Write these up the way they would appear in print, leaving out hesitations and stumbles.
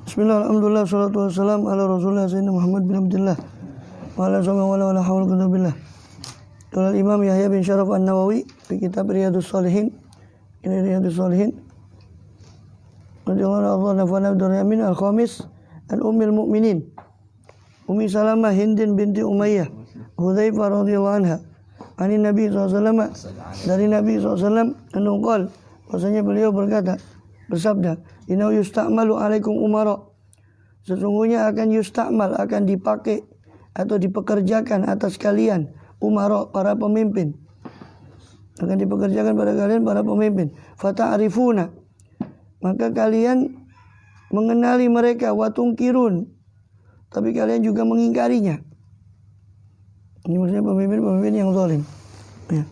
Bismillah, alhamdulillah, salatu wassalam ala rasulullah sayyidina Muhammad bin Abdullah wa ala sallallahu wa ala hawla quwwata billah. Qala Imam Yahya bin Syaraf An-Nawawi di kitab Riyadhus Shalihin. Ini Riyadhus Shalihin. Radhiyallahu anhu nafana Abdurrahman al-Khamis an Ummul Mukminin Ummi Salamah Hindin binti Umayyah Hudzaifah radhiyallahu anha ani Nabi SAW, dari Nabi SAW anqal, bahwasanya beliau bersabda, inna yusta'malu alaikum umara, sesungguhnya akan yusta'mal, akan dipakai atau dipekerjakan atas kalian umara, para pemimpin, akan dipekerjakan pada kalian para pemimpin. Fata'rifuna, maka kalian mengenali mereka, watungkirun, tapi kalian juga mengingkarinya. Ini maksudnya pemimpin-pemimpin yang zalim. Ya.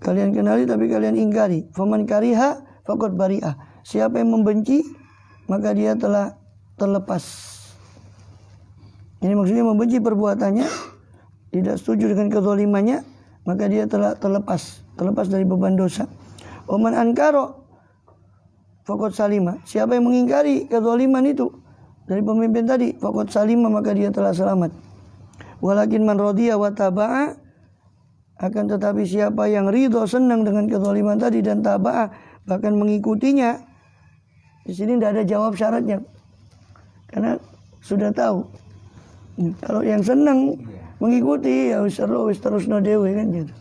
Kalian kenali tapi kalian ingkari. Faman kariha faqad bari'ah. Siapa yang membenci maka dia telah terlepas. Ini maksudnya membenci perbuatannya, tidak setuju dengan kezalimannya, maka dia telah terlepas dari beban dosa. Waman ankara faqad salima. Siapa yang mengingkari kezaliman itu dari pemimpin tadi, faqad salima, maka dia telah selamat. Walakin man radiya wa taba'a, akan tetapi siapa yang ridho, senang dengan kezaliman tadi dan taba'a, bahkan mengikutinya. Di sini tidak ada jawab syaratnya, karena sudah tahu. Kalau yang senang mengikuti, ya wis terusno dhewe kan gitu.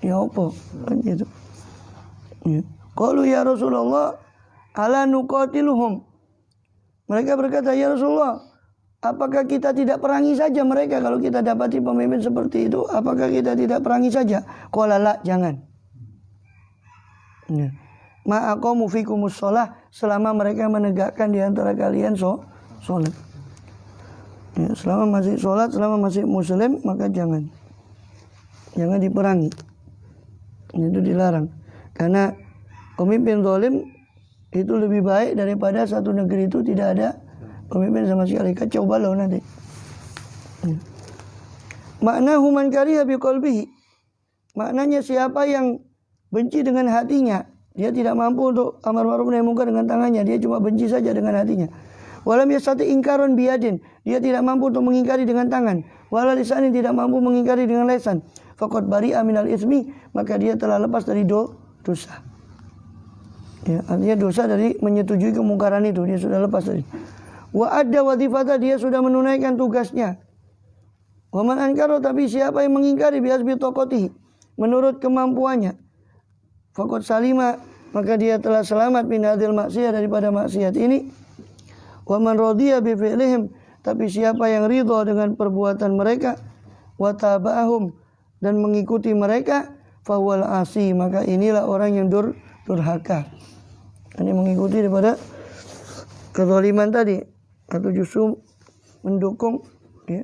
Ya apa kan gitu. Qalu ya Rasulullah ala nuqatiluhum. Mereka berkata, ya Rasulullah, apakah kita tidak perangi saja mereka? Kalau kita dapati pemimpin seperti itu, apakah kita tidak perangi saja? Qala la, jangan. Ma aqamu fikumus shalah, selama mereka menegakkan di antara kalian salat. Ya, selama masih salat, selama masih muslim, maka jangan diperangi. Itu dilarang. Karena pemimpin zalim itu lebih baik daripada satu negeri itu tidak ada pemimpin sama sekali. Kacau balau nanti. Makna human kariha biqalbihi, maknanya siapa yang benci dengan hatinya, dia tidak mampu untuk amar ma'ruf nahi munkar dengan tangannya, dia cuma benci saja dengan hatinya. Walam yastati ingkaron biyadin, dia tidak mampu untuk mengingkari dengan tangan. Wala lisanin, tidak mampu mengingkari dengan lisan. Faqad bari'a minal ismi, maka dia telah lepas dari dosa. Ya, artinya dosa dari menyetujui kemungkaran itu, dia sudah lepas dari. Wa adda wadhifata, dia sudah menunaikan tugasnya. Wa man ankara, tapi siapa yang mengingkari bihasbi taqatihi, menurut kemampuannya, faqad salima, maka dia telah selamat min hadil maksiyah, daripada maksiat ini. Wa man radiya bi fi'lihim, tapi siapa yang ridha dengan perbuatan mereka, wa taba'ahum, dan mengikuti mereka, fahuwal asi, maka inilah orang yang durhaka. Ini mengikuti daripada kezaliman tadi, atau justru mendukung ya,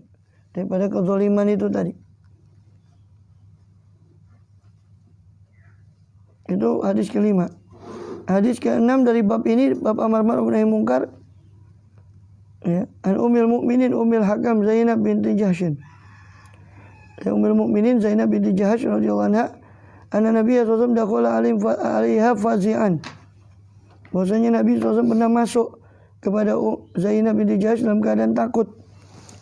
daripada kezaliman itu tadi. Itu hadis kelima. Hadis keenam dari bab ini, bab amar ma'ruf nahi munkar. Ya, an Ummul Mukminin Ummul Hakam Zainab binti Jahsy. Ummul Mukminin Zainab binti Jahsy radhiyallahu anha, anna Nabi sallallahu alaihi wasallam dakhala alaiha fazi'an. Bahwasanya Nabi SAW pernah masuk kepada Zainab binti Jahsy dalam keadaan takut.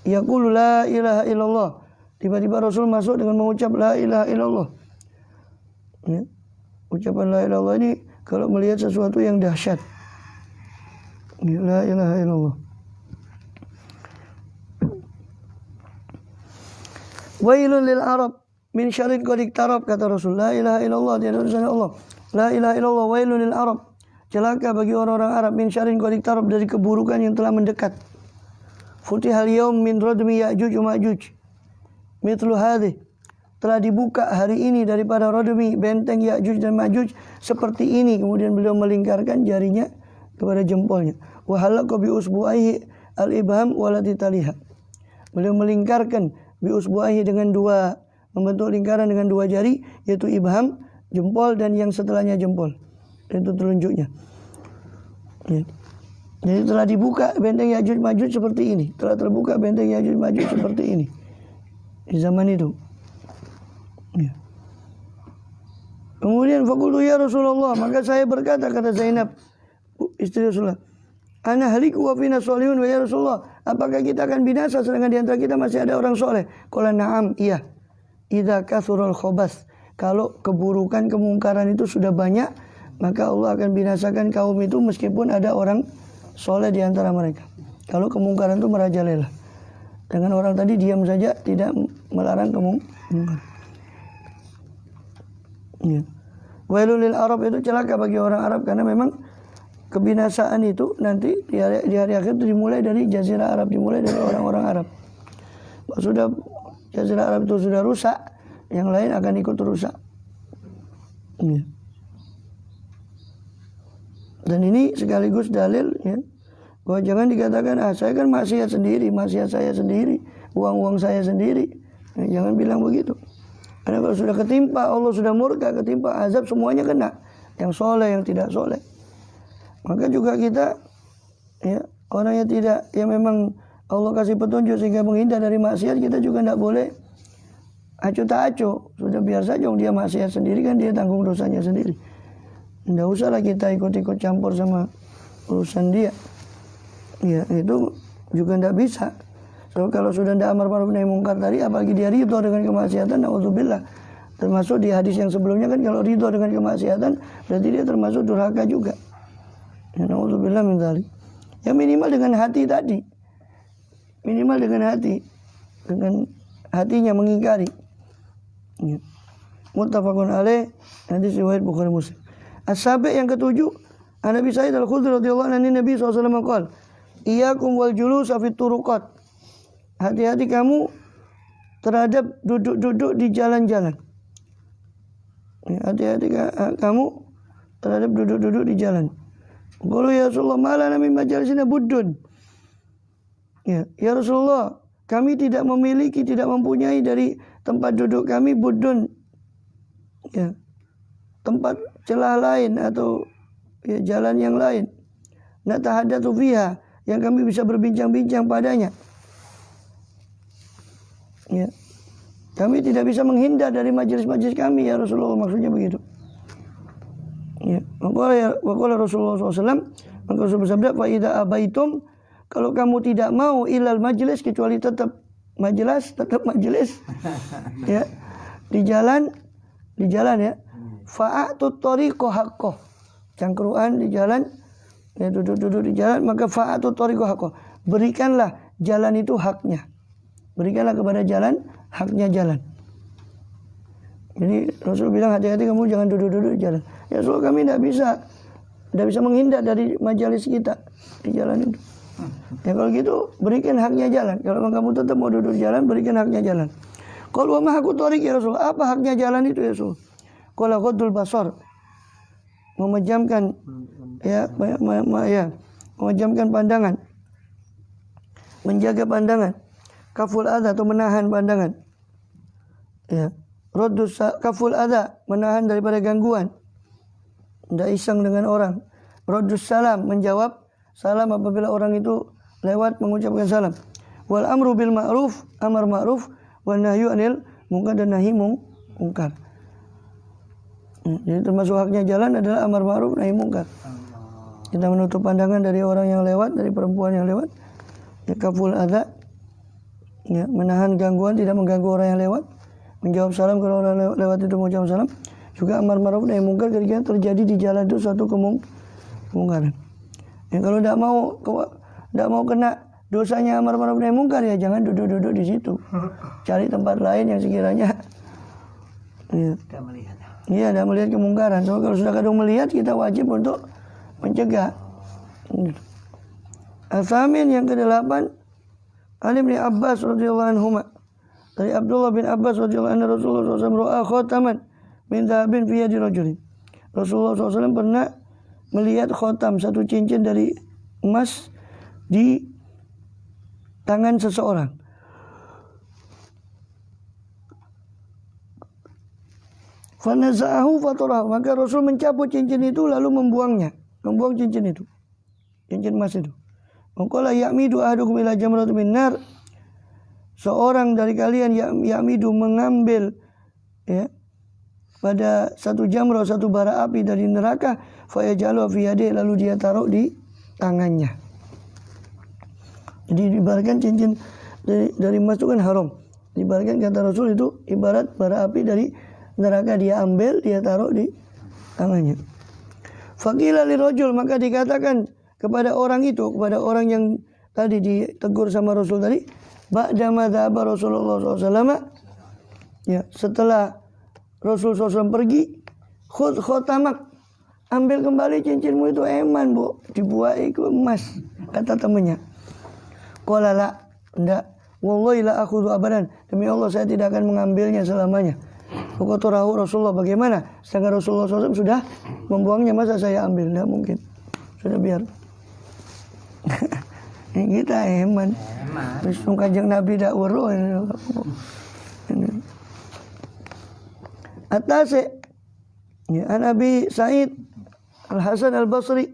Yaqulu la ilaha illallah. Tiba-tiba Rasul masuk dengan mengucap la ilaha illallah. Ya. Ucapan la ilaha illallah ini kalau melihat sesuatu yang dahsyat. Ya, la ilaha illallah. Wailun lil Arab min syarrin qad iktarab, kata Rasul. La ilaha illallah, tiada urusan Allah. La ilaha illallah, wailun lil Arab. Celaka bagi orang-orang Arab, min syarrin qad iktarab, dari keburukan yang telah mendekat. Futihal yaum min radmi Ya'juj wa Ma'juj. Mithlu hadhi, telah dibuka hari ini daripada radmi, benteng Ya'juj dan Ma'juj seperti ini. Kemudian beliau melingkarkan jarinya kepada jempolnya. Wa halaqa bi usbu'aihi al-ibham walati taliha. Beliau melingkarkan bi usbu'aihi dengan dua, membentuk lingkaran dengan dua jari, yaitu ibham, jempol, dan yang setelahnya jempol, itu telunjuknya. Ya. Jadi telah dibuka benteng Ya'juj Ma'juj seperti ini. Telah terbuka benteng Ya'juj Ma'juj seperti ini di zaman itu. Ya. Kemudian faqultu ya Rasulullah, maka saya berkata, kata Zainab istri Rasulullah, ana haliku wa fina sholihun wa ya Rasulullah, apakah kita akan binasa sedangkan di antara kita masih ada orang soleh? Qala na'am, iya. Idza kathural khobas, kalau keburukan kemungkaran itu sudah banyak, maka Allah akan binasakan kaum itu meskipun ada orang soleh di antara mereka. Kalau kemungkaran itu merajalela. Dengan orang tadi diam saja, tidak melarang kemungkaran. Ya. Wailul lil Arab, itu celaka bagi orang Arab, karena memang kebinasaan itu nanti di hari akhir itu dimulai dari jazirah Arab, dimulai dari orang-orang Arab. Kalau sudah jazirah Arab itu sudah rusak, yang lain akan ikut rusak. Ya. Dan ini sekaligus dalil, ya, bahwa jangan dikatakan saya kan maksiat sendiri, maksiat saya sendiri, uang saya sendiri. Ya, jangan bilang begitu. Karena kalau sudah ketimpa, Allah sudah murka, ketimpa azab, semuanya kena. Yang soleh, yang tidak soleh. Maka juga kita, ya, orang yang tidak, yang memang Allah kasih petunjuk sehingga menghindar dari maksiat, kita juga tidak boleh acuh tak acuh. Sudah biar saja dia maksiat sendiri, kan dia tanggung dosanya sendiri. Tidak usahlah kita ikut-ikut campur sama urusan dia. Ya, itu juga tidak bisa. So, kalau sudah tidak amar ma'ruf nahi mungkar tadi, apalagi dia ridho dengan kemaksiatan, naudzubillah. Termasuk di hadis yang sebelumnya kan, kalau ridho dengan kemaksiatan berarti dia termasuk durhaka juga. Ya, naudzubillah min dzalik. Ya, minimal dengan hati tadi. Minimal dengan hati. Dengan hatinya mengingkari. Ya. Muttafaqun alaih, hadis riwayat Bukhari Muslim. As-sabi' yang ketujuh, Nabi Sa'id Al-Khudri radhiyallahu anhu, Nabi SAW qala, iyyakum wal julus fi turuqat. Hati-hati kamu terhadap duduk-duduk di jalan-jalan. Hati-hati kamu terhadap duduk-duduk di jalan. Qalu ya Rasulullah, ma lana min majalisina buddun. Ya Rasulullah, kami tidak memiliki, tidak mempunyai dari tempat duduk kami buddun. Ya. Tempat celah lain atau ya, jalan yang lain. Natahaddatsu fiha, yang kami bisa berbincang-bincang padanya. Ya. Kami tidak bisa menghindar dari majelis-majelis kami ya Rasulullah, maksudnya begitu. Ya. Waqala Rasulullah SAW, maka Rasulullah bersabda, fa idza abaitum, kalau kamu tidak mau ilal majlis, kecuali tetap majelis, ya. Di jalan ya. Fa'atut tariqo haqqo. Cangkruan di jalan, ya, duduk-duduk di jalan, maka fa'atut tariqo haqqo. Berikanlah jalan itu haknya. Berikanlah kepada jalan haknya jalan. Jadi Rasul bilang, hati-hati kamu jangan duduk-duduk di jalan. Ya Rasul, kami tidak bisa menghindar dari majelis kita di jalan itu. Ya kalau gitu berikan haknya jalan. Kalau kamu tetap mau duduk di jalan, berikan haknya jalan. Kalau ma haqqut tariq ya Rasul, apa haknya jalan itu ya Rasul? Qala ghaddul basar, memejamkan memejamkan pandangan, menjaga pandangan. Kaful adha, atau menahan pandangan. Ya, raddus kaful adha, menahan daripada gangguan. Tidak iseng dengan orang. Raddus salam, menjawab salam apabila orang itu lewat mengucapkan salam. Wal amru bil ma'ruf, amar ma'ruf, wan nahyu anil munkar, dan nahi mungkar. Jadi termasuk haknya jalan adalah amar ma'ruf nahi mungkar. Kita menutup pandangan dari orang yang lewat, dari perempuan yang lewat. Ya, kaful adha, ya, menahan gangguan, tidak mengganggu orang yang lewat. Menjawab salam kalau orang lewat itu mengucapkan salam. Juga amar ma'ruf nahi mungkar ketika terjadi di jalan itu suatu kemungkaran. Ya, kalau tidak mau kena dosanya amar ma'ruf nahi mungkar, ya jangan duduk-duduk di situ. Cari tempat lain yang sekiranya tidak melihat. Iya, tidak melihat kemungkaran. So, kalau sudah kadang melihat, kita wajib untuk mencegah. Al-Thamin yang ke-8, Ali bin Abbas radhiyallahu anhu, dari Abdullah bin Abbas radhiyallahu anhu, Rasulullah SAW ra'a khataman min dhahabin fi yadi rajulin. Rasulullah SAW pernah melihat khotam, satu cincin dari emas di tangan seseorang. Fanaza'ahu fatarahu, maka Rasul mencabut cincin itu lalu membuang cincin itu, cincin emas itu. Qala ya'midu ahadukum ila jamratin min nar, seorang dari kalian ya'midu mengambil, ya, pada satu jamrah, satu bara api dari neraka, fayajalu fi yadihi, lalu dia taruh di tangannya. Jadi diibaratkan cincin dari emas itu kan haram. Diibaratkan kata Rasul itu ibarat bara api dari neraka, dia ambil, dia taruh di tangannya. Faqila lirajul, maka dikatakan kepada orang itu, kepada orang yang tadi ditegur sama Rasul tadi, ba'dama dhaba Rasulullah SAW, ya, setelah Rasul SAW pergi, khud khotamak, ambil kembali cincinmu itu eman, Bu, dibuat itu emas, kata temannya. Qala la, enggak, wallahi la akhudhu abadan, demi Allah saya tidak akan mengambilnya selamanya. Faqatarahu Rasulullah, bagaimana? Sedangkan Rasulullah SAW sudah membuangnya, masa saya ambil? Tidak mungkin. Sudah biar. Kita eman. Terus kanjeng Nabi dak weruh. Atase ya, Nabi Sa'id Al-Hasan Al-Basri,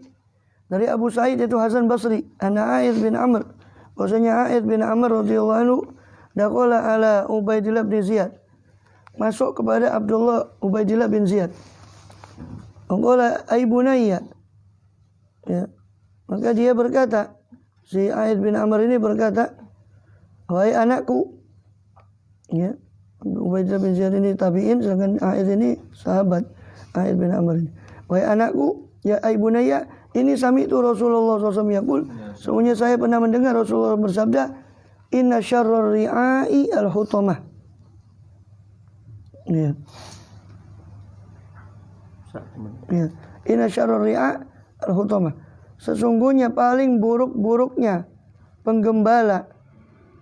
dari Abu Sa'id itu Hasan Basri, ana A'id bin Amr, bahwasanya A'id bin Amr radhiyallahu anhu dakhala ala Ubaidillah bin Ziyad, masuk kepada Abdullah Ubaidillah bin Ziyad. Qala ay bunayya, ya, maka dia berkata, si A'id bin Amr ini berkata, wahai anakku, ya, Ubaidillah bin Ziyad ini tabi'in, sedangkan A'id ini sahabat A'id bin Amr ini. Wahai anakku, ya ay bunayya, ini sami'tu Rasulullah SAW yaqul, sesungguhnya saya pernah mendengar Rasulullah bersabda, inna syarrar ri'ai al-hutamah. Ya. Ya. Inna syarrar ri'a al-hutamah. Sesungguhnya paling buruk-buruknya penggembala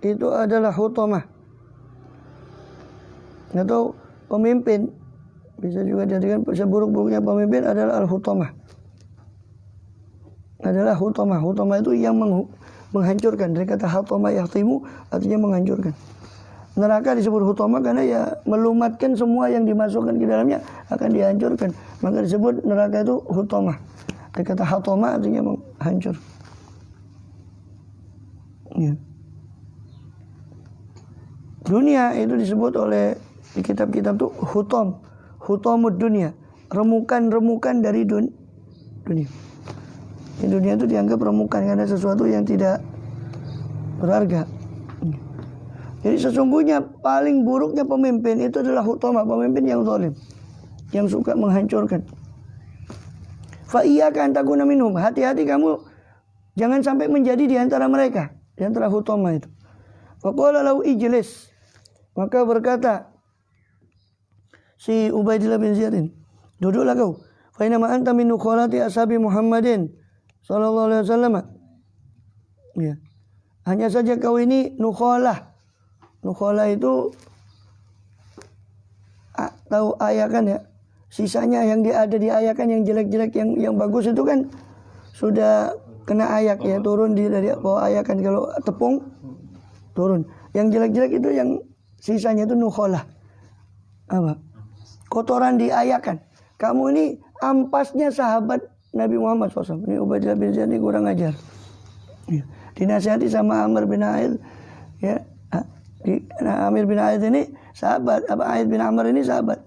itu adalah hutamah, atau pemimpin. Bisa juga dijadikan seburuk-buruknya pemimpin adalah al-hutamah. Adalah hutamah. Hutamah itu yang menghancurkan. Dari kata hutamah yahtimu, artinya menghancurkan. Neraka disebut hutamah karena ya melumatkan semua yang dimasukkan ke dalamnya akan dihancurkan. Maka disebut neraka itu hutamah. Dari kata hutamah artinya menghancur. Ya. Dunia itu disebut oleh di kitab-kitab itu hutamud dunia, remukan-remukan dari dunia. Di dunia itu dianggap remukan karena sesuatu yang tidak berharga. Jadi sesungguhnya paling buruknya pemimpin itu adalah hutamah, pemimpin yang zalim, yang suka menghancurkan. Fa iyyaka an takuna minhum, hati-hati kamu jangan sampai menjadi di antara mereka, di antara hutamah itu. Fa qala lahu ijlis, maka berkata si Ubaidillah bin Ziyad, duduklah kau. Fa inna ma anta min nukhalati ashabi Muhammadin sallallahu alaihi wasallam. Ya. Hanya saja kau ini nukhalah. Nukhalah itu tahu ayakan ya. Sisanya yang ada di ayakan yang jelek-jelek, yang bagus itu kan sudah kena ayak ya, turun dari bawah ayakan. Kalau tepung turun. Yang jelek-jelek itu yang sisanya itu nukhalah. Apa? Kotoran diayakan. Kamu ini ampasnya sahabat Nabi Muhammad SAW. Ini Ubaidillah bin Ziyad ini kurang ajar. Ya. Dinasihati sama Amr bin A'id. Ya. Amir bin A'id ini sahabat. A'id bin Amr ini sahabat.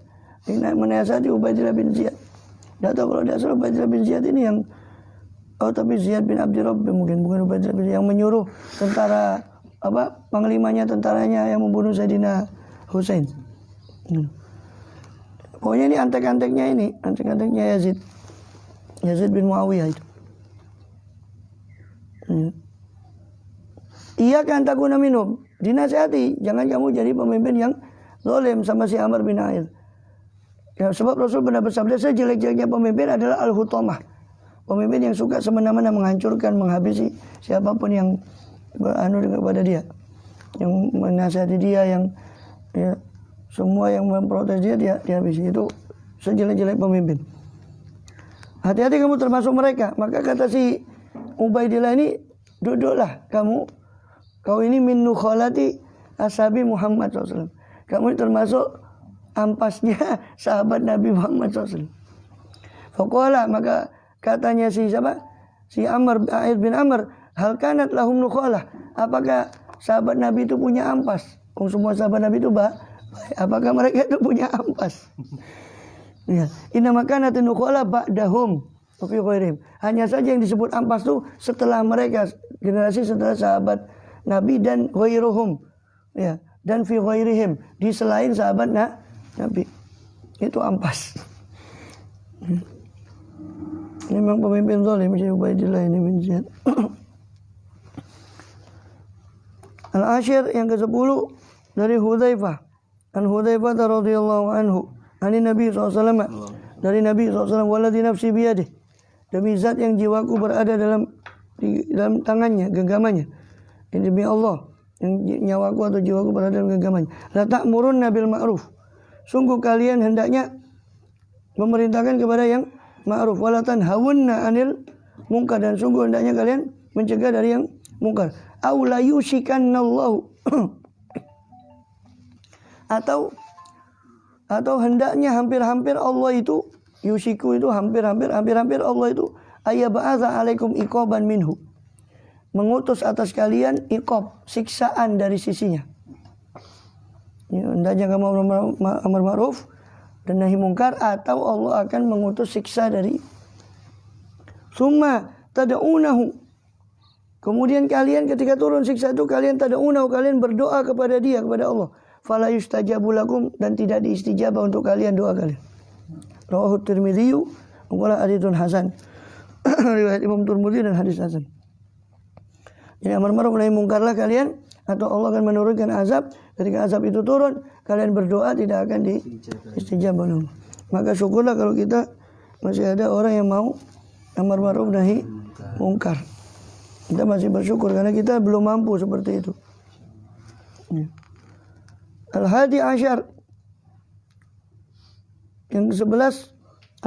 Menasihati Ubaidillah bin Ziyad. Tidak tahu kalau tidak salah Ubaidillah bin Ziyad ini yang, tapi Ziyad bin Abdi Rabbi mungkin, bukan Ubaidillah bin Ziyad, yang menyuruh tentara panglimanya, tentaranya yang membunuh Sayyidina Husain. Pokoknya ini antek-anteknya Yazid bin Muawiyah itu. Iya kan takuna minum, dinasihati jangan kamu jadi pemimpin yang zalim sama si Amr bin A'id. Ya, sebab Rasul pernah bersabda, sejelek-jeleknya pemimpin adalah al-hutamah, pemimpin yang suka semena-mena menghancurkan, menghabisi siapapun yang beranu kepada dia, yang menasihati dia, yang ya, semua yang memprotes dia habisi. Itu sejelek-jelek pemimpin. Hati-hati kamu termasuk mereka. Maka kata si Ubaidillah ini, duduklah kamu. Kau ini min nukhalati ashabi Muhammad SAW. Kamu ini termasuk ampasnya sahabat Nabi Muhammad SAW. Faqala, maka katanya si siapa? Si A'id bin Amr, hal kanat lahum nukhalah. Apakah sahabat Nabi itu punya ampas? Semua sahabat Nabi itu apakah mereka itu punya ampas? Ya, innama kanat nuqala ba'dahum wa fi ghairihim. Hanya saja yang disebut ampas itu setelah mereka, generasi setelah sahabat Nabi dan ghairuhum. Ya, dan fi ghairihim, di selain sahabat Nabi. Itu ampas. Ini memang pemimpin zalim si Ubaidillah ini bin Ziyad. Al-Ashir yang ke-10 dari Hudzaifah. An Hudzaifah radhiyallahu anhu, ani Nabi SAW, dari Nabi SAW, waladhi nafsi biyadih, demi zat yang jiwaku berada dalam tangannya, genggamannya. Ini demi Allah, yang nyawaku atau jiwaku berada dalam genggamannya. La ta'murunna bil ma'ruf. Sungguh kalian hendaknya memerintahkan kepada yang ma'ruf, wala tanhawunna 'anil munkar, dan sungguh hendaknya kalian mencegah dari yang munkar. Aw la yushikannallahu atau hendaknya hampir-hampir Allah itu, yushiku itu hampir-hampir Allah itu, ayyaba'atha alaikum iqaban minhu, mengutus atas kalian iqab, siksaan dari sisinya. Ya, hendaknya kamu amar ma'ruf dan nahi mungkar, atau Allah akan mengutus siksa dari. Summa tad'unahu, kemudian kalian ketika turun siksa itu kalian tad'unahu, kalian berdoa kepada dia, kepada Allah. Fala yustajabu lakum, dan tidak diistijabah untuk kalian doa kalian. Rawahu Tirmidzi wa qala haditsun hasan. Riwayat Imam Tirmidzi dan hadis hasan. Jadi amar ma'ruf nahi mungkarlah kalian, atau Allah akan menurunkan azab. Ketika azab itu turun, kalian berdoa tidak akan diistijabah. Maka syukurlah kalau kita masih ada orang yang mau amar ma'ruf nahi mungkar. Kita masih bersyukur karena kita belum mampu seperti itu. Ya. Al-Hadi Asyar yang ke-11,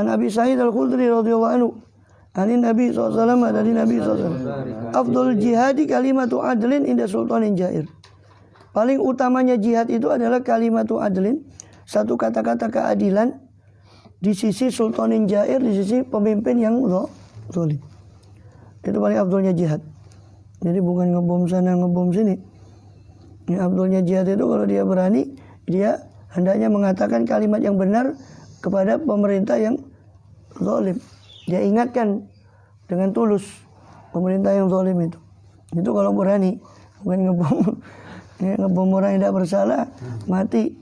an Abi Sa'id Al-Khudri radhiyallahu anhu, ani Nabi SAW, dari Nabi SAW, afdal jihadi kalimatu adlin inda sultanin jair. Paling utamanya jihad itu adalah kalimatu adlin, satu kata-kata keadilan di sisi sultanin jair, di sisi pemimpin yang zalim. Itu paling afdalnya jihad. Jadi bukan ngebom sana ngebom sini. Yang afdalnya jihad itu kalau dia berani, dia hendaknya mengatakan kalimat yang benar kepada pemerintah yang zalim. Dia ingatkan dengan tulus pemerintah yang zalim itu. Itu kalau berani, bukan ngebom. Ya, ngebom orang yang tidak bersalah, mati.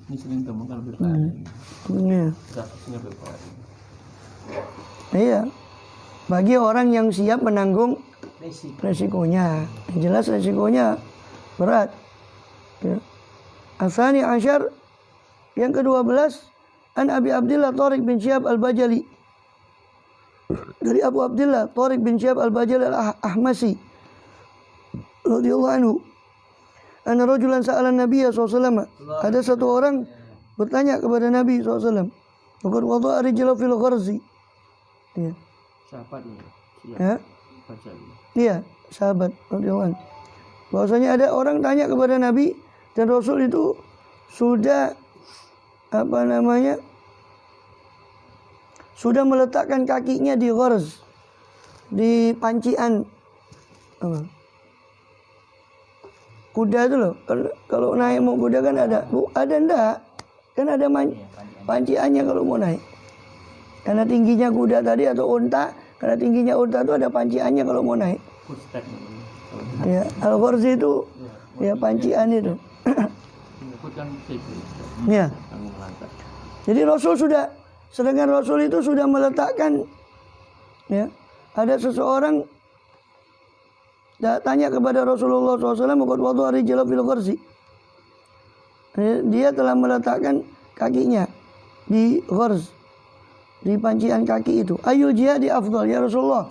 Iya. Bagi orang yang siap menanggung resikonya. Jelas resikonya berat. Ya. Asani Asyar yang ke-12, an Abi Abdillah Tariq bin Syihab Al-Bajali, dari Abu Abdillah Tariq bin Syihab Al-Bajali Al-Ahmasi radhiyallahu anhu, anna rajulan sa'ala Nabi SAW, ada satu orang bertanya kepada Nabi SAW, qad wada'a rijlahu fil gharzi. Ya. Sahabat ini. Ya. Iya, sahabat radhiyallahu anhu. Bahwasanya ada orang tanya kepada Nabi, dan Rasul itu sudah sudah meletakkan kakinya di gharz, di pancian kuda itu loh. Kalau naik mau kuda kan ada enggak? Kan ada panciannya kalau mau naik. Karena tingginya kuda tadi atau unta, karena tingginya unta itu ada panciannya kalau mau naik. Ya, al-gharz itu ya pancian itu. Ya. Jadi sedangkan Rasul itu sudah meletakkan, ya, ada seseorang tanya kepada Rasulullah SAW, qad wada'a rijlahu fil gharzi. Dia telah meletakkan kakinya di gharz, di pancian kaki itu. Ayu jihadi afdal ya Rasulullah,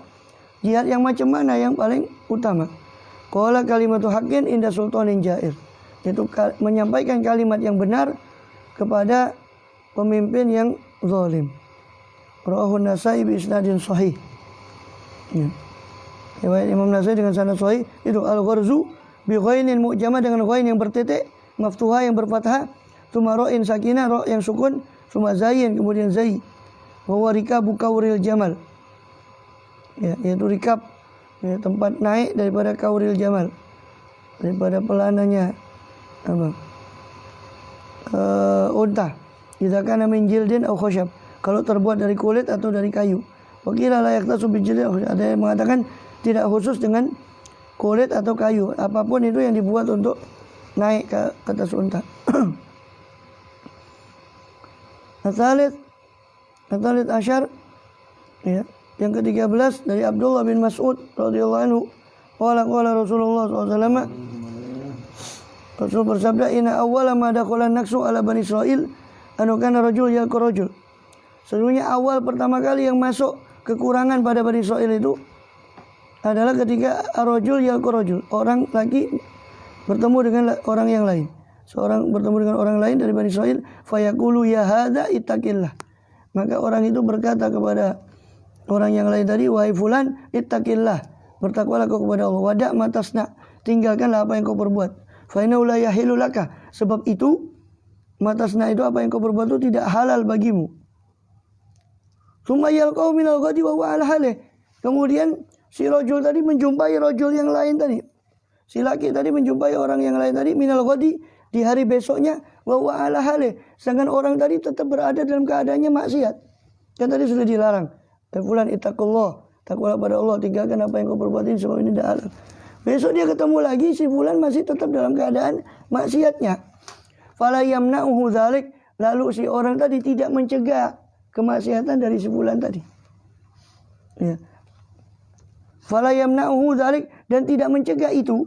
jihad yang macam mana yang paling utama? Qala kalimatu haqqin inda sultanin jair, itu menyampaikan kalimat yang benar kepada pemimpin yang zalim. Rawahu Nasai bi isnadin sahih. Ya. Riwayat Imam Nasai dengan sanad sahih. Itu al-gharzu bi ghainin mu'jamah, dengan ghain yang bertitik, maftuhah yang berfathah, tsumma ra'in sakinah, ra yang sukun, tsumma zayin kemudian zai. Wa huwa rikabu kauril jamal. Ya, yaitu rikab, ya, tempat naik daripada kauril jamal, daripada pelananya unta. Idza kana min jildin aw khasyab, kalau terbuat dari kulit atau dari kayu. Wakila la yaktasu bijildi, ada yang mengatakan tidak khusus dengan kulit atau kayu, apapun itu yang dibuat untuk naik ke atas unta. Al-Thalith Asyar, ya, yang ke-13 dari Abdullah bin Mas'ud radhiyallahu anhu, qala Rasulullah SAW, Rasul bersabda, inna awwala ma dakhala naksu ala Bani Israil anu kana rajul yalqa rajul. Sesungguhnya awal pertama kali yang masuk kekurangan pada Bani Israil itu adalah ketika rajul yalqa rajul, orang laki bertemu dengan orang yang lain. Seorang bertemu dengan orang lain dari Bani Israil, fayaqulu ya hadza ittaqillah. Maka orang itu berkata kepada orang yang lain tadi, wahai fulan, ittaqillah, bertakwalah kau kepada Allah. Wada' matasna, tinggalkanlah apa yang kau perbuat. Fa innahu la yahilu laka, sebab itu matasna itu apa yang kau perbuat itu tidak halal bagimu. Tsumma yalqau minal ghadi wa huwa ala halih. Kemudian si rajul tadi menjumpai rajul yang lain tadi. Si laki tadi menjumpai orang yang lain tadi minal ghadi, di hari besoknya, wa huwa ala halih. Sedangkan orang tadi tetap berada dalam keadaannya maksiat. Kan tadi sudah dilarang. Fulan ittaqullah, takwalah pada Allah, tinggalkan apa yang kau perbuat ini sebab ini tidak halal. Besok dia ketemu lagi, si fulan masih tetap dalam keadaan maksiatnya. Fala yamna'uhu dzalik, lalu si orang tadi tidak mencegah kemaksiatan dari si fulan tadi. Ya. Fala yamna'uhu dzalik, dan tidak mencegah itu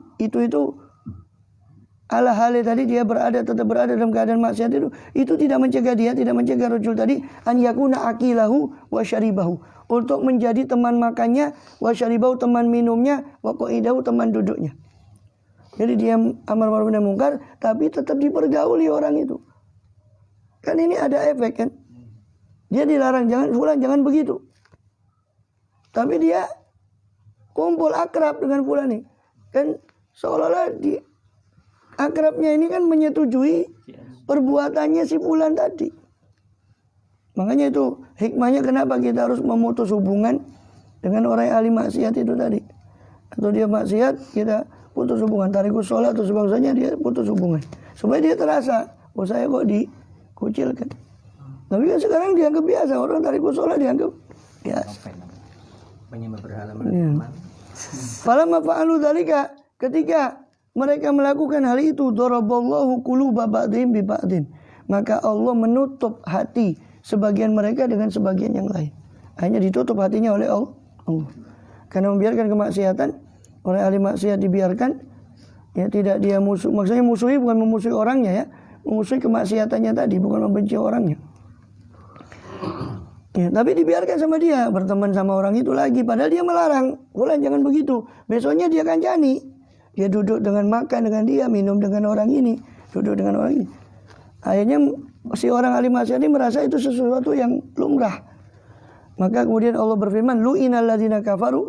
ala hale tadi dia tetap berada dalam keadaan maksiat itu tidak mencegah dia, tidak mencegah rajul tadi an yakuna akilahu wa syaribahu, untuk menjadi teman makannya, wa syaribahu teman minumnya, wa qaidahu teman duduknya. Jadi dia amar ma'ruf nahi munkar tapi tetap dipergauli orang itu. Kan ini ada efek kan? Dia dilarang jangan begitu. Tapi dia kumpul akrab dengan fulan ini. Kan seolah-olah akrabnya ini kan menyetujui perbuatannya si fulan tadi. Makanya itu hikmahnya kenapa kita harus memutus hubungan dengan orang yang ahli maksiat itu tadi. Atau dia maksiat, kita putus hubungan. Tarikus sholat atau sebangsanya dia putus hubungan. Supaya dia terasa, oh saya kok dikucilkan. Tapi kan sekarang dianggap biasa. Orang tarikus sholat dianggap biasa. Penyembah berhala. Falamma fa'alu dzalika, ketika mereka melakukan hal itu, daraballahu quluba ba'dihim bi ba'din, maka Allah menutup hati sebagian mereka dengan sebagian yang lain. Hanya ditutup hatinya oleh Allah. Karena membiarkan kemaksiatan, orang ahli maksiat dibiarkan, ya tidak dia musuh, maksudnya musuhi bukan memusuhi orangnya ya, memusuhi kemaksiatannya tadi, bukan membenci orangnya. Ya, tapi dibiarkan sama dia, berteman sama orang itu lagi, padahal dia melarang, fulan jangan begitu. Besoknya dia kancani. Dia duduk dengan makan dengan dia, minum dengan orang ini, duduk dengan orang ini. Akhirnya si orang ahli maksiat ini merasa itu sesuatu yang lumrah. Maka kemudian Allah berfirman, lu'inal ladzina kafaru,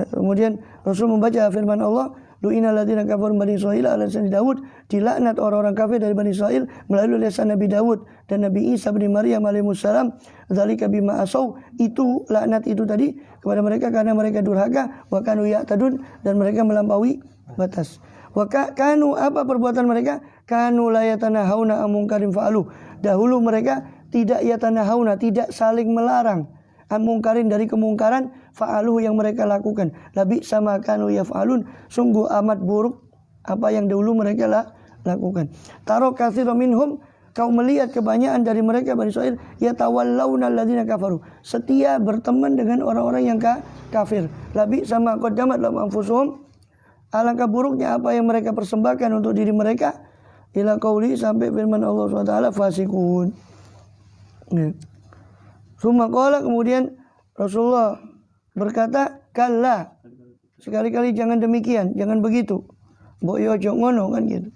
kemudian Rasul membaca firman Allah, lu'inal ladzina kafaru Bani Israil ala lisan Daud, dilaknat orang-orang kafir dari Bani Israil melalui lisan Nabi Daud dan Nabi Isa bin Maryam alaihissalam, dzalika bima asau, itu laknat itu tadi kepada mereka karena mereka durhaka, wa kanu ya'tadun, dan mereka melampaui batas. Wa kanu, apa perbuatan mereka? Kanu la yatanahawna an munkarin fa'alu, dahulu mereka tidak yatanahawna, tidak saling melarang an munkarin, dari kemungkaran, fa'aluhu yang mereka lakukan. Labi sama kanu yaf'alun, sungguh amat buruk apa yang dahulu mereka lakukan. Taro katsira minhum, kau melihat kebanyakan dari mereka Bani Israil, yatawallawna alladzina kafaru, setia berteman dengan orang-orang yang kafir. Labi sama qaddamat lahum anfusuhum, alangkah buruknya apa yang mereka persembahkan untuk diri mereka, ila qauli, sampai firman Allah SWT, fasikun. Summa qala, kemudian Rasulullah berkata, kalla, sekali-kali jangan demikian, jangan begitu. Mbok yo ojo ngono kan gitu.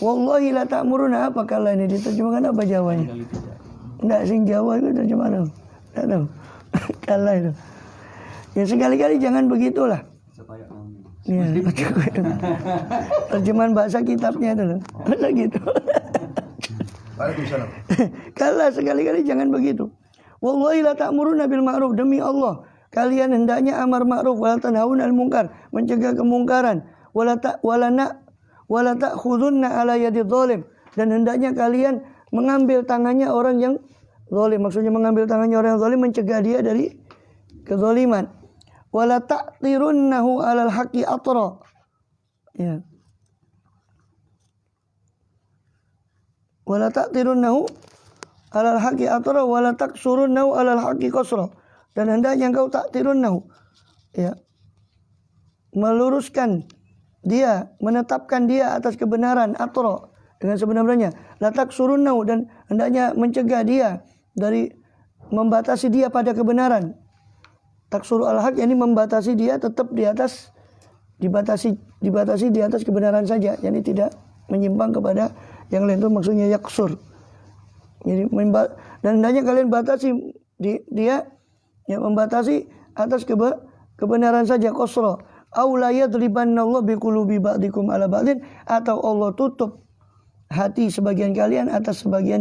Wallahi la ta'muruna, apa kalla ini diterjemahkan apa Jawanya? Enggak, sing Jawa itu terjemahan. Enggak tahu. Kalla itu. Ya sekali-kali jangan begitulah. Ya, terjemahan bahasa kitabnya itu loh. Gitu. Kalla, sekali-kali jangan begitu. Wallahi la ta'muruna bil ma'ruf, demi Allah kalian hendaknya amar ma'ruf wala tanhauna 'anil munkar, mencegah kemungkaran, wala ta'khudunna ala yadi zalim, dan hendaknya kalian mengambil tangannya orang yang zalim, maksudnya mengambil tangannya orang yang zalim, mencegah dia dari kezaliman. Wala ta'tirunnahu 'alal haqqi atra. Ya. Wala ta'tirunnahu 'alal haqqi atra wala taksurunnahu 'alal haqqi qasra. Dan hendaknya engkau ta'tirunnahu, ya, meluruskan dia, menetapkan dia atas kebenaran, atra, dengan sebenar-benarnya. La taksurunnahu, dan hendaknya mencegah dia dari membatasi dia pada kebenaran. Taksuru al-haq, yakni membatasi dia tetap di atas, dibatasi di atas kebenaran saja, yakni tidak menyimpang kepada yang lain. Itu maksudnya yaksur. Jadi dan hendaknya kalian batasi dia, ya, membatasi atas kebenaran saja, qasra. Aw la yadribannallahu biqulubi ba'dikum ala ba'din, atau Allah tutup hati sebagian kalian atas sebagian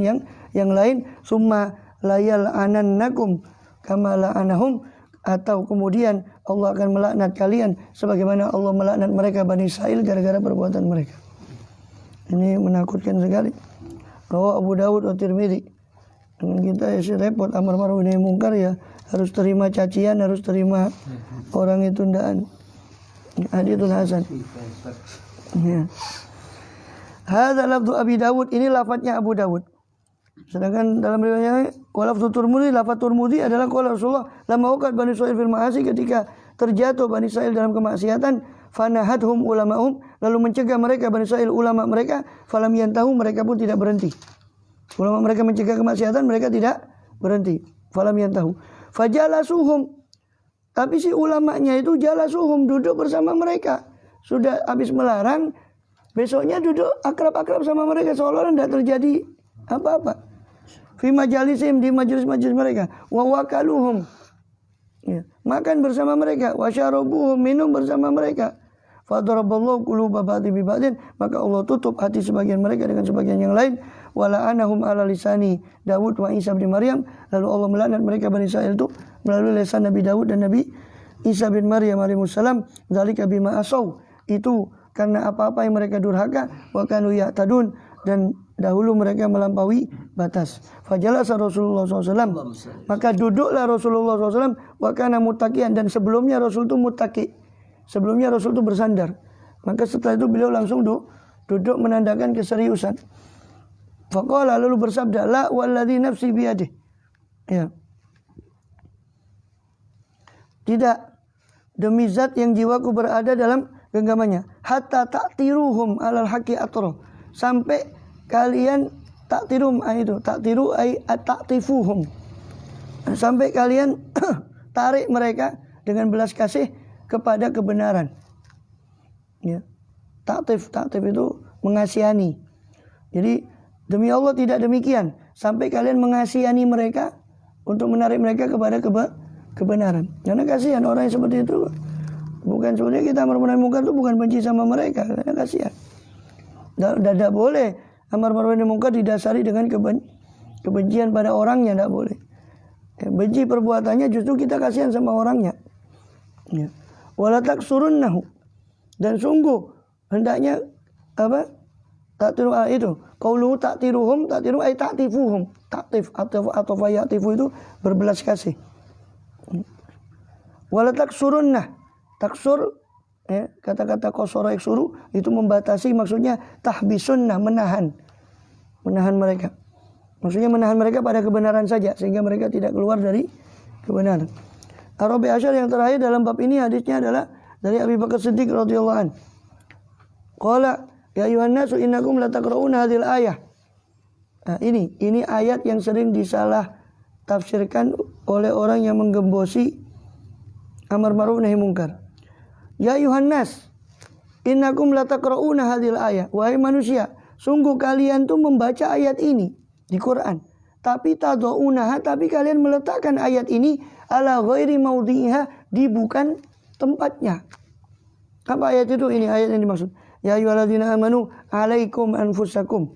yang lain. Summa layal anannakum kama la'anahum, atau kemudian Allah akan melaknat kalian sebagaimana Allah melaknat mereka Bani Israil gara-gara perbuatan mereka. Ini menakutkan sekali. Rawahu Abu Dawud wa Tirmidzi. Dengan kita ya repot amar ma'ruf nahi munkar, ya harus terima cacian, harus terima orang itu ndaan. Haditsun hasan. Ya. Hadza lafdzu Abi Dawud, ini lafadznya Abu Dawud. Sedangkan dalam riwayatnya walafdzu Tirmidzi, lafadz Tirmidzi adalah qala Rasulullah lamma waqat Bani Israil fil ma'asi, ketika terjatuh Bani Israil dalam kemaksiatan, fanahadhum ulama'hum, lalu mencegah mereka Bani Israil ulama mereka, falam yantahu, mereka pun tidak berhenti. Ulama mereka mencegah kemaksiatan, mereka tidak berhenti. Falam yantahu. Fajalasuhum, tapi si ulamanya itu jalasuhum, duduk bersama mereka. Sudah habis melarang, besoknya duduk akrab-akrab sama mereka, seolah-olah tidak terjadi apa-apa. Fi majalisim, di majelis-majelis mereka. Wa wakaluhum, ya, makan bersama mereka. Wa syarabuhum, minum bersama mereka. Fadaraballahu quluba ba'dihim bi ba'din, maka Allah tutup hati sebagian mereka dengan sebagian yang lain. Wala anahum ala lisani Daud wa Isa bin Maryam, lalu Allah melaknat mereka Bani Israil itu melalui lisan Nabi Daud dan Nabi Isa bin Maryam alaihissalam. Dzalika bima asaw, itu karena apa-apa yang mereka durhaka, wa kanu ya'tadun, dan dahulu mereka melampaui batas. Fajalasa Rasulullah SAW, maka duduklah Rasulullah SAW, wa kana muttaqian, dan sebelumnya Rasul itu muttaqi, sebelumnya Rasul itu bersandar. Maka setelah itu beliau langsung duduk menandakan keseriusan. Faqala, lalu bersabda, la walladzi nafsi biyadih, ya, tidak, demi zat yang jiwaku berada dalam genggamannya, hatta ta'tiruhum alal haqqi atra, sampai kalian ta'tirum, itu ta'tiru ay ta'tifuhum, sampai kalian tarik mereka dengan belas kasih kepada kebenaran. Ya. Ta'tif itu mengasihani. Jadi demi Allah tidak demikian, sampai kalian mengasihani mereka untuk menarik mereka kepada kebenaran. Karena kasihan orang yang seperti itu. Bukan sebenarnya kita amar ma'ruf nahi munkar itu bukan benci sama mereka, karena kasihan. Tidak boleh amar ma'ruf nahi munkar didasari dengan kebencian pada orangnya, tidak boleh. Ya, benci perbuatannya, justru kita kasihan sama orangnya. Ya. Wala taksurunnahu, dan sungguh hendaknya apa? Ta'tiru itu. Qauluhu ta'tiruhum, ta'tiru ay ta'tifuhum. Ta'tif atau fayatifu itu berbelas kasih. Wala taksurunnah, taksur, ya, kata-kata qasara yaksuru itu membatasi, maksudnya tahbisunnah, menahan mereka. Maksudnya menahan mereka pada kebenaran saja sehingga mereka tidak keluar dari kebenaran. Arabi Asyar yang terakhir dalam bab ini hadisnya adalah dari Abu Bakar Siddiq radhiyallahu an. Qala ya ayuhan nasu innakum lataqra'una hadhil ayah. Nah, ini ayat yang sering disalah tafsirkan oleh orang yang menggembosi amar ma'ruf nahi munkar. Ya ayuhan nas innakum lataqra'una hadhil ayah. Wahai manusia, sungguh kalian tuh membaca ayat ini di Quran. Tapi tadaunaha, tapi kalian meletakkan ayat ini ala ghairi maudhi'iha, di bukan tempatnya. Apa ayat itu? Ini ayat yang dimaksud. Ya ayyuhalladzina amanu alaikum anfusakum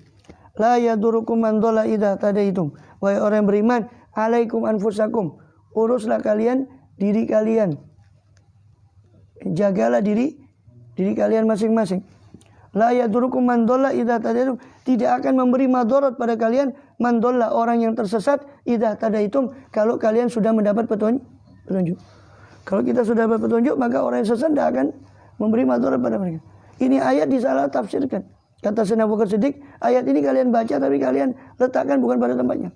la yadurukum man dhalla idza tadaitum. Wahai orang yang beriman, alaikum anfusakum, uruslah kalian diri kalian. Jagalah diri kalian masing-masing. La yadurukum man dhalla idza tadaitum. Tidak akan memberi madarat pada kalian man dhalla, orang yang tersesat, idza tadaitum, kalau kalian sudah mendapat petunjuk. Kalau kita sudah dapat petunjuk, maka orang yang sesat tidak akan memberi madarat pada mereka. Ini ayat disalah tafsirkan. Kata Sayyidina Abu Bakar Siddiq, ayat ini kalian baca tapi kalian letakkan bukan pada tempatnya.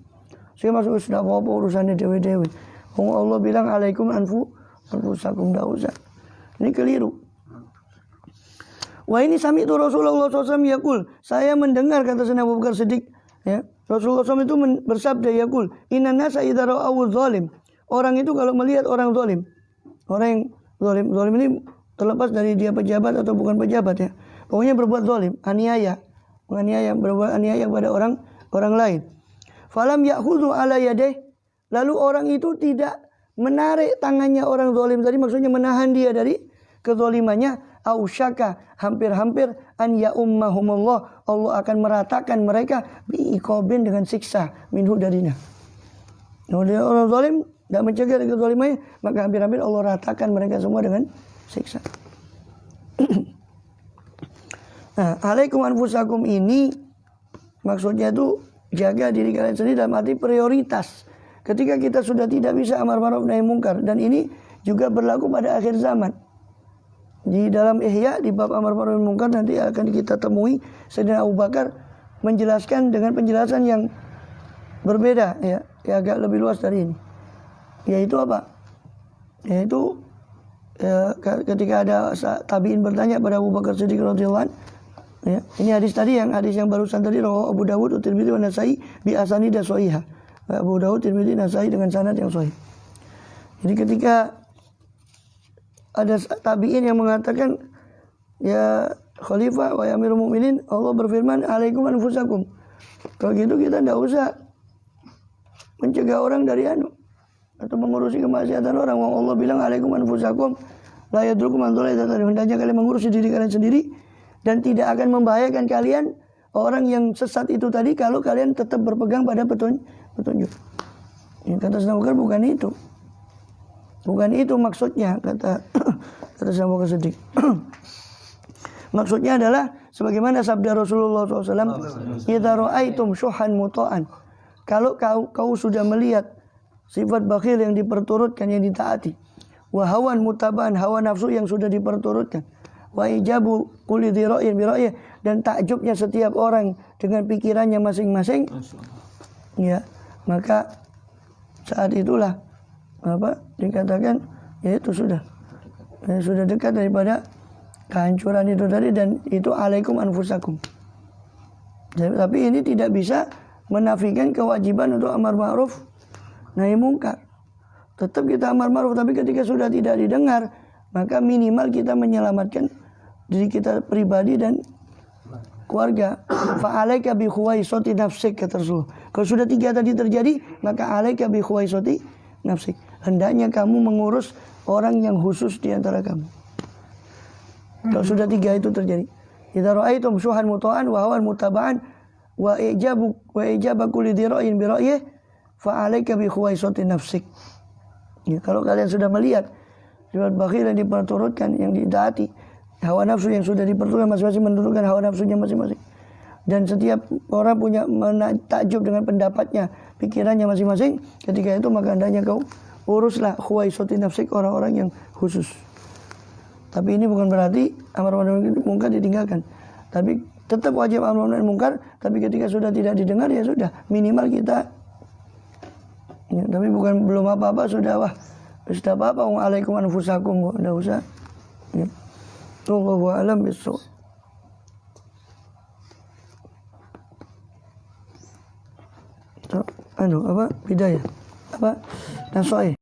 Saya masuk sudah apa urusannya dewe-dewe. Allah bilang alaikum anfusakum, tidak usah. Ini keliru. Wah, ini sami itu Rasulullah SAW yakul. Saya mendengar, kata Sayyidina Abu Bakar Siddiq, ya, Rasulullah SAW itu bersabda yakul, inna nasa idza ra'awu zalim. Orang itu kalau melihat orang zalim, orang yang zalim ini terlepas dari dia pejabat atau bukan pejabat, ya. Pokoknya berbuat zalim, berbuat aniaya kepada orang lain. Falam ya'khudhu ala yadayh, lalu orang itu tidak menarik tangannya orang zalim tadi, maksudnya menahan dia dari kezalimannya. Ausyaka, hampir-hampir an ya'ummahumullah, Allah akan meratakan mereka bi'iqabin, dengan siksa minhu darinya. Kalau dia orang zalim tidak mencegah dari kezalimannya, maka hampir-hampir Allah ratakan mereka semua dengan siksa. Nah, alaikum anfusakum ini maksudnya itu jaga diri kalian sendiri dalam arti prioritas. Ketika kita sudah tidak bisa amar ma'ruf nahi mungkar, dan ini juga berlaku pada akhir zaman. Di dalam Ihya di bab amar ma'ruf nahi mungkar nanti akan kita temui Sayyidina Abu Bakar menjelaskan dengan penjelasan yang berbeda, ya agak lebih luas dari ini. Yaitu apa? Yaitu ketika ada tabi'in bertanya pada Abu Bakar Siddiq radhiyallahu anhu, ya, ini hadis yang barusan tadi, rawahu Abu Dawud, Tirmidzi, wa Nasa'i bi asanid shahihah. Abu Dawud, Tirmidzi, Nasa'i dengan sanad yang sahih. Jadi ketika ada tabi'in yang mengatakan, ya Khalifah wa Amirul Mukminin, Allah berfirman alaikum anfusakum. Kalau gitu kita tidak usah mencegah orang dari atau mengurusi kemaksiatan orang. Allah bilang alaikum anfusakum la yadrukum man dhalla idza tadaitum. Hendaknya kalian mengurusi diri kalian sendiri dan tidak akan membahayakan kalian orang yang sesat itu tadi kalau kalian tetap berpegang pada petunjuk. Ya, kata Sayyidina Abu Bakar bukan itu. Bukan itu maksudnya, kata Sayyidina Abu Bakar Siddiq. Maksudnya adalah sebagaimana sabda Rasulullah SAW, idza ra'aitum syuhan muta'an. Kalau kau sudah melihat sifat bakhil yang diperturutkan, yang ditaati, wa hawan mutaba'an, hawa nafsu yang sudah diperturutkan, wa ijabu kulli dhi ra'yin bi ra'yih, dan takjubnya setiap orang dengan pikirannya masing-masing, ya, maka saat itulah dikatakan yaitu sudah dekat daripada kehancuran itu tadi, dan itu alaikum anfusakum. Tapi ini tidak bisa menafikan kewajiban untuk amar ma'ruf nahi mungkar. Tetap kita amar ma'ruf, tapi ketika sudah tidak didengar, maka minimal kita menyelamatkan diri kita pribadi dan keluarga. Fa'alaika bi khuwaisati nafsik, kata Rasulullah. Kalau sudah 3 tadi terjadi, maka alaika bi khuwaisati nafsik. Hendaknya kamu mengurus orang yang khusus di antara kamu. Kalau sudah 3 itu terjadi. Idza ra'aitum syuhan muta'an wa hawan mutaba'an wa ijaba kulli dhi ra'yin bi ra'yih fa 'alaika bi khuwaisati nafsik. Ya, kalau kalian sudah melihat sifat bakhil yang diperturutkan, yang ditaati, hawa nafsu yang sudah diperturutkan, masing-masing menurunkan hawa nafsunya masing-masing. Dan setiap orang punya takjub dengan pendapatnya, pikirannya masing-masing. Ketika itu maka hendaknya kau uruslah khuwaisati nafsik, orang-orang yang khusus. Tapi ini bukan berarti amar ma'ruf nahi mungkar ditinggalkan. Tapi tetap wajib amar ma'ruf nahi mungkar. Tapi ketika sudah tidak didengar, ya sudah, minimal kita. Ya, tapi bukan belum apa-apa sudah sudah apa-apa. Alaikum anfusakum, enggak usah. Ya. Wallahu a'lam bissawab. Bidayah, nasoih.